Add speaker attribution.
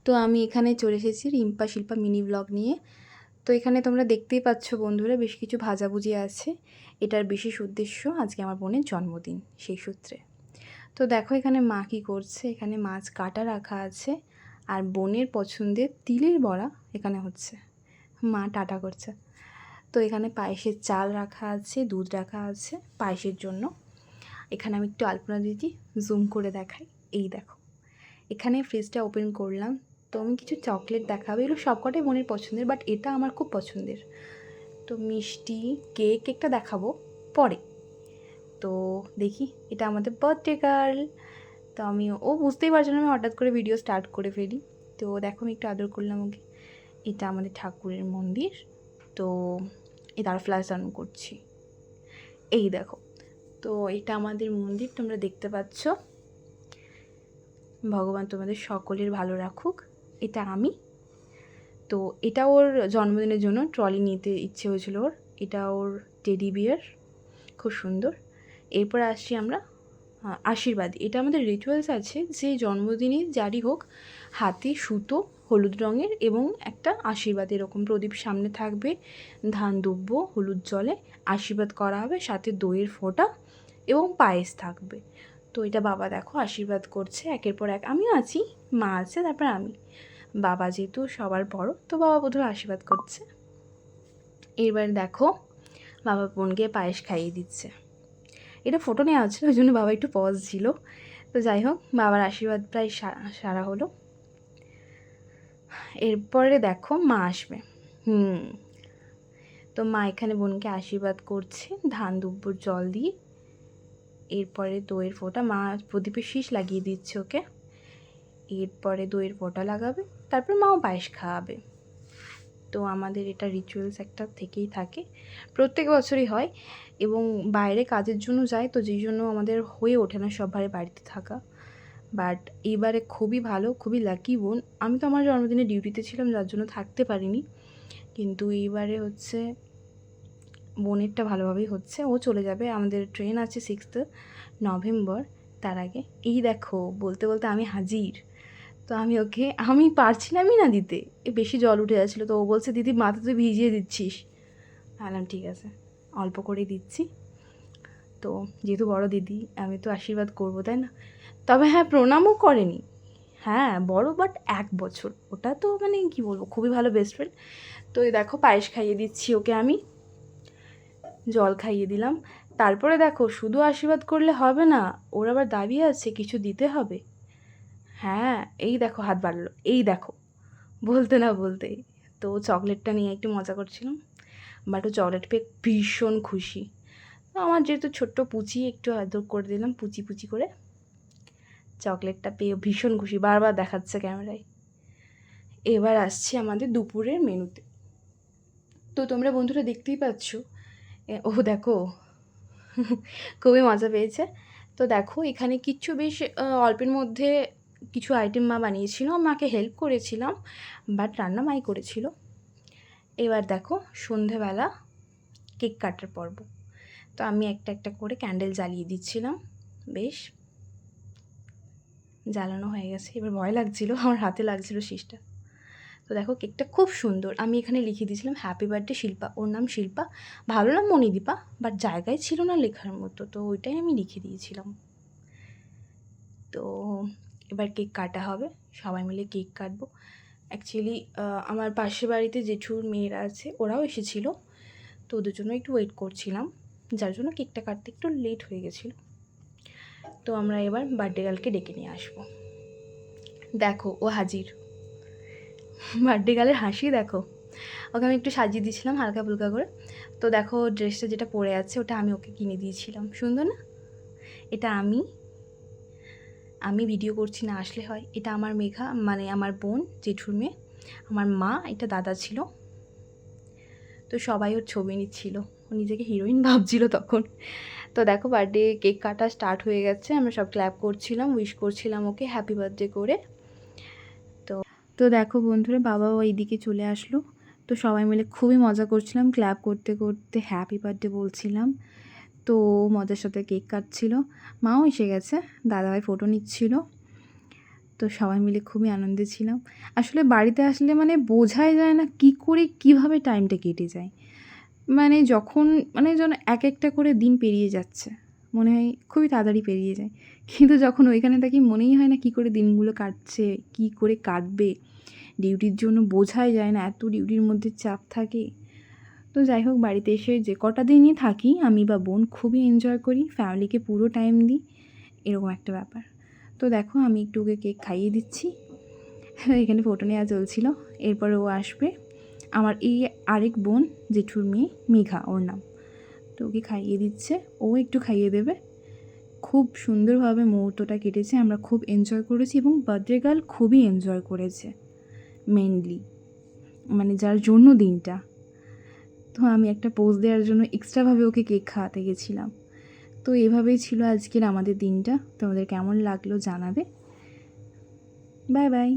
Speaker 1: তো আমি এখানে চলে এসেছি রিম্পা শিল্পা মিনি ব্লগ নিয়ে। তো এখানে তোমরা দেখতেই পাচ্ছ বন্ধুরা, বেশ কিছু ভাজাভুজি আছে। এটার বিশেষ উদ্দেশ্য আজকে আমার বোনের জন্মদিন, সেই সূত্রে। তো দেখো এখানে মা কী করছে, এখানে মাছ কাটা রাখা আছে আর বোনের পছন্দের তিলের বড়া এখানে হচ্ছে, মা টাটা করছে। তো এখানে পায়েসের চাল রাখা আছে, দুধ রাখা আছে পায়েসের জন্য। এখানে আমি একটু আলপনা দিয়েছি, জুম করে দেখাই। এই দেখো, এখানে ফ্রিজটা ওপেন করলাম, তো আমি কিছু চকলেট দেখাবো। এগুলো সবকটাই বোনের পছন্দের, বাট এটা আমার খুব পছন্দের। তো মিষ্টি কেকটা দেখাবো পরে। তো দেখি, এটা আমাদের বার্থডে গার্ল। তো ও বুঝতেই পারছো না, আমি হঠাৎ করে ভিডিও স্টার্ট করে ফেলি। তো দেখো আমি একটু আদর করলাম ওকে। এটা আমাদের ঠাকুরের মন্দির। তো এই তার ফ্ল্যাশ অন করছি, এই দেখো। তো এটা আমাদের মন্দির, তোমরা দেখতে পাচ্ছ। ভগবান তোমাদের সকলের ভালো রাখুক। এটা আমি। তো এটা ওর জন্মদিনের জন্য ট্রলি নিতে ইচ্ছে হয়েছিল ওর। এটা ওর টেডি বিয়ার, খুব সুন্দর। এরপর আসছি আমরা আশীর্বাদ। এটা আমাদের রিচুয়ালস আছে যে জন্মদিনে যারই হোক হাতে সুতো হলুদ রঙের এবং একটা আশীর্বাদ এরকম প্রদীপ সামনে থাকবে, ধান দুব্য হলুদ জলে আশীর্বাদ করা হবে, সাথে দইয়ের ফোঁটা এবং পায়েস থাকবে। তো এটা বাবা দেখো আশীর্বাদ করছে একের পর এক। আমিও আছি, মা আছে, তারপর আমি। বাবা যেহেতু সবার বড়, তো বাবা প্রথমে আশীর্বাদ করছে। এবার দেখো বাবা বোনকে পায়েস খাইয়ে দিচ্ছে। এটা ফটো নেওয়া হচ্ছিলো, ওই জন্য বাবা একটু পজ ছিল। তো যাই হোক, বাবার আশীর্বাদ প্রায় সারা হলো। এরপরে দেখো মা আসবে। তো মা এখানে বোনকে আশীর্বাদ করছে ধান দুব্বর জল দিয়ে। এরপরে দইয়ের ফোঁটা, মা প্রদীপের শীষ লাগিয়ে দিচ্ছে ওকে। এরপরে দইয়ের ফোঁটা লাগাবে, তারপর মাও পায়েস খাওয়াবে। তো আমাদের এটা রিচুয়ালস একটা থেকেই থাকে, প্রত্যেক বছরই হয়। এবং বাইরে কাজের জন্য যায়, তো যেই জন্য আমাদের হয়ে ওঠে না সবার বাড়িতে থাকা। বাট এইবারে খুবই ভালো, খুবই লাকি বোন। আমি তো আমার জন্মদিনে ডিউটিতে ছিলাম, যার জন্য থাকতে পারিনি। কিন্তু এইবারে হচ্ছে বোনেরটা ভালোভাবেই হচ্ছে। ও চলে যাবে, আমাদের ট্রেন আছে 6 নভেম্বর, তার আগে। এই দেখো বলতে বলতে আমি হাজির। তো আমি পারছিলামই না দিতে, বেশি জল উঠে যাচ্ছিলো। তো ও বলছে দিদি মাথা তুই ভিজিয়ে দিচ্ছিস। বললাম ঠিক আছে, অল্প করে দিচ্ছি। তো যেহেতু বড় দিদি, আমি তো আশীর্বাদ করবো, তাই না? তবে হ্যাঁ, প্রণামও করেনি। হ্যাঁ বড়, বাট 1 বছর, ওটা তো মানে কি বলবো, খুবই ভালো বেস্ট ফ্রেন্ড। তো এই দেখো পায়েস খাইয়ে দিচ্ছি ওকে, আমি জল খাইয়ে দিলাম। তারপরে দেখো শুধু আশীর্বাদ করলে হবে না, ওর আবার দাঁড়িয়ে আছে, কিছু দিতে হবে। হ্যাঁ এই দেখো হাত বাড়লো, এই দেখো, বলতে না বলতেই। তো চকলেটটা নিয়ে একটু মজা করছিলাম, বাট ও চকলেট পেয়ে ভীষণ খুশি। তো আমার যেহেতু ছোট্ট পুচি, একটু আদর করে দিলাম পুচি পুচি করে। চকলেটটা পেয়ে ভীষণ খুশি, বারবার দেখাচ্ছে ক্যামেরায়। এবার আসছি আমাদের দুপুরের মেনুতে। তো তোমরা বন্ধুরা দেখতেই পাচ্ছ, ও দেখো খুবই মজা পেয়েছে। তো দেখো এখানে কিচ্ছু বেশ অল্পের মধ্যে কিছু আইটেম মা বানিয়েছিল, মাকে হেল্প করেছিলাম, বাট রান্না মাই করেছিল। এবার দেখো সন্ধেবেলা কেক কাটার পর্ব। তো আমি একটা একটা করে ক্যান্ডেল জ্বালিয়ে দিচ্ছিলাম। বেশ জ্বালানো হয়ে গেছে, এবার ভয় লাগছিল, আমার হাতে লাগছিল শীষটা। তো দেখো কেকটা খুব সুন্দর। আমি এখানে লিখে দিয়েছিলাম হ্যাপি বার্থডে শিল্পা, ওর নাম শিল্পা, ভালো নাম মণিদীপা, বাট জায়গায় ছিল না লেখার মতো, তো ওইটাই আমি লিখে দিয়েছিলাম। তো এবার কেক কাটা হবে, সবাই মিলে কেক কাটবো। অ্যাকচুয়ালি আমার পাশের বাড়িতে জেঠুর মেয়েরা আছে, ওরাও এসেছিলো, তো ওদের জন্য একটু ওয়েট করছিলাম, যার জন্য কেকটা কাটতে একটু লেট হয়ে গেছিলো। তো আমরা এবার বার্থডে গার্লকে ডেকে নিয়ে আসবো। দেখো ও হাজির, বার্থডে গার্লের হাসি দেখো। ওকে আমি একটু সাজিয়ে দিয়েছিলাম হালকা ফুলকা করে। তো দেখো ড্রেসটা যেটা পরে আছে ওটা আমি ওকে কিনে দিয়েছিলাম, সুন্দর না? এটা আমি ভিডিও করছি না, আসলে হয়। এটা আমার মেঘা, মানে আমার বোন জেঠুর মেয়ে। আমার মা, এটা দাদা ছিল। তো সবাই ওর ছবি নিচ্ছিল, ও নিজেকে হিরোইন ভাবছিল তখন। তো দেখো বার্থডে কেক কাটা স্টার্ট হয়ে গেছে, আমরা সব ক্ল্যাপ করছিলাম, উইশ করছিলাম ওকে হ্যাপি বার্থডে করে। তো তো দেখো বন্ধুরা, বাবাও এইদিকে চলে আসলো। তো সবাই মিলে খুবই মজা করছিলাম, ক্ল্যাপ করতে করতে হ্যাপি বার্থডে বলছিলাম। তো মজার সাথে কেক কাটছিল, মাও এসে গেছে, দাদাভাই ফটো নিচ্ছিল। তো সবাই মিলে খুবই আনন্দে ছিলাম। আসলে বাড়িতে আসলে মানে বোঝাই যায় না কী করে কীভাবে টাইমটা কেটে যায়। মানে যখন মানে যেন এক একটা করে দিন পেরিয়ে যাচ্ছে। মনে হয় খুবই তাড়াতাড়ি পেরিয়ে যায়। কিন্তু যখন ওইখানে থাকি মনেই হয় না কী করে দিনগুলো কাটছে, কী করে কাটবে। ডিউটির জন্য বোঝাই যায় না, এত ডিউটির মধ্যে চাপ থাকে। তো যাই হোক, বাড়িতে এসে যে কটা দিনই থাকি আমি বা বোন খুবই এনজয় করি, ফ্যামিলিকে পুরো টাইম দিই, এরকম একটা ব্যাপার। তো দেখো আমি একটু ওকে কেক খাইয়ে দিচ্ছি। এখানে ফটো নেওয়া চলছিল। এরপরে ও আসবে। আমার এই আরেক বোন, জেঠুর মেয়ে মেঘা ওর নাম। তো ওকে খাইয়ে দিচ্ছে, ও একটু খাইয়ে দেবে। খুব সুন্দরভাবে মুহূর্তটা কেটেছে, আমরা খুব এনজয় করেছি এবং বার্থডে গার্ল খুবই এনজয় করেছে মেনলি, মানে যার জন্য দিনটা। তো আমি একটা পোজ দেওয়ার জন্য এক্সট্রাভাবে ওকে কেক খাওয়াতে গেছিলাম। তো এভাবেই ছিল আজকের আমাদের দিনটা। তোমাদের কেমন লাগলো জানাবে। Bye bye.